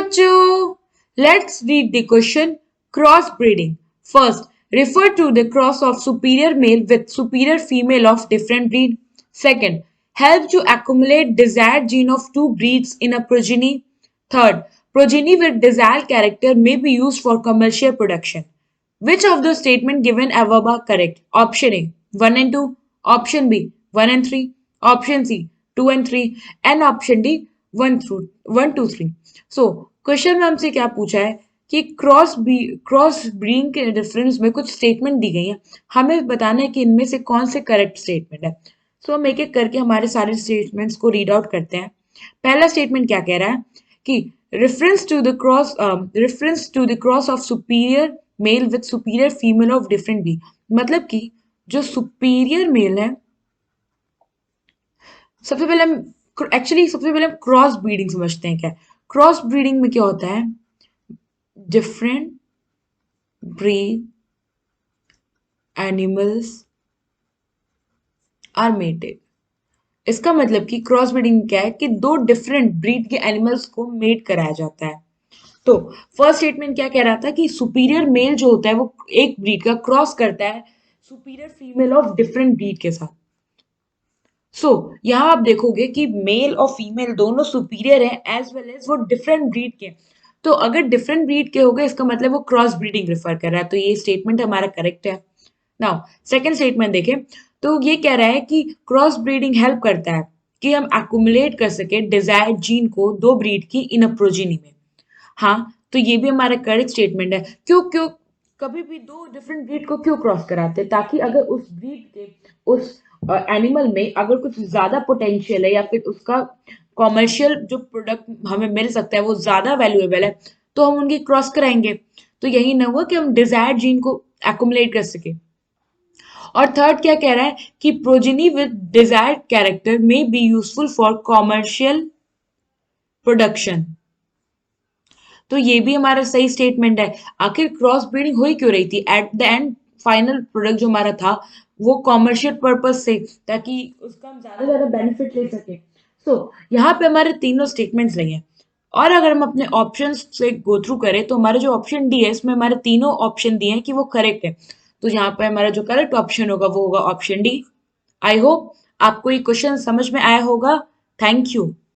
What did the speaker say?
बच्चों, let's read the question. Cross breeding. First, refer to the cross of superior male with superior female of different breed. Second, help to accumulate desired gene of two breeds in a progeny. Third, progeny with desired character may be used for commercial production. Which of the statement given above are correct? Option A 1 and 2, option B 1 and 3, option C 2 and 3, and option D 1 2 3. So question में हमसे क्या पूछा है कि cross breeding के difference में कुछ statement दी गई है, हमें बताना है कि इनमें से कौन से करेक्ट स्टेटमेंट है। सो हम एक एक करके हमारे सारे स्टेटमेंट्स को रीड आउट करते हैं। पहला स्टेटमेंट क्या कह रहा है कि reference to the cross of superior male with superior female of different B, मतलब कि जो सुपीरियर मेल है, सबसे पहले हम क्रॉस ब्रीडिंग समझते हैं। क्या क्रॉस ब्रीडिंग में क्या होता है? Different breed animals are mated. इसका मतलब कि क्रॉस ब्रीडिंग क्या है कि दो डिफरेंट ब्रीड के एनिमल्स को मेट कराया जाता है। तो फर्स्ट स्टेटमेंट क्या कह रहा था कि सुपीरियर मेल जो होता है वो एक ब्रीड का क्रॉस करता है superior female of different breed के साथ। यहां आप देखोगे कि मेल और फीमेल दोनों सुपीरियर है एज वेल एज वो डिफरेंट ब्रीड के। तो अगर डिफरेंट ब्रीड के हो गए इसका मतलब वो क्रॉस ब्रीडिंग रेफर कर रहा है, तो ये स्टेटमेंट हमारा करेक्ट है। नाउ सेकंड स्टेटमेंट देखें तो ये कह रहा है कि क्रॉस ब्रीडिंग हेल्प करता है कि हम एक्युमुलेट कर सके डिजायर्ड जीन को दो ब्रीड की इन अ प्रोजेनी में। हाँ, तो ये भी हमारा करेक्ट स्टेटमेंट है। क्यों क्यों कभी भी दो डिफरेंट ब्रीड को क्यों क्रॉस कराते हैं? ताकि अगर उस ब्रीड के उस एनिमल में अगर कुछ ज्यादा पोटेंशियल है या फिर उसका कॉमर्शियल जो प्रोडक्ट हमें मिल सकता है वो ज्यादा वैल्यूएबल है तो हम उनकी क्रॉस कराएंगे। तो यही ना हुआ कि हम डिजायर्ड जीन को एक्युमुलेट कर सके। और थर्ड क्या कह रहा है कि प्रोजेनी विद डिजायर्ड कैरेक्टर में be useful for commercial production. तो ये भी हमारा सही स्टेटमेंट है। आखिर क्रॉस ब्रीडिंग हो ही क्यों रही थी? At the end final product जो हमारा था वो कॉमर्शियल पर्पज से, ताकि उसका हम ज्यादा बेनिफिट ले सके। यहाँ पे हमारे तीनों स्टेटमेंट्स रही हैं। और अगर हम अपने ऑप्शन से गो थ्रू करें तो हमारे जो ऑप्शन डी है इसमें हमारे तीनों ऑप्शन दिए हैं कि वो करेक्ट है। तो यहाँ पे हमारा जो करेक्ट ऑप्शन होगा वो होगा ऑप्शन डी। आई होप आपको ये क्वेश्चन समझ में आया होगा। Thank you.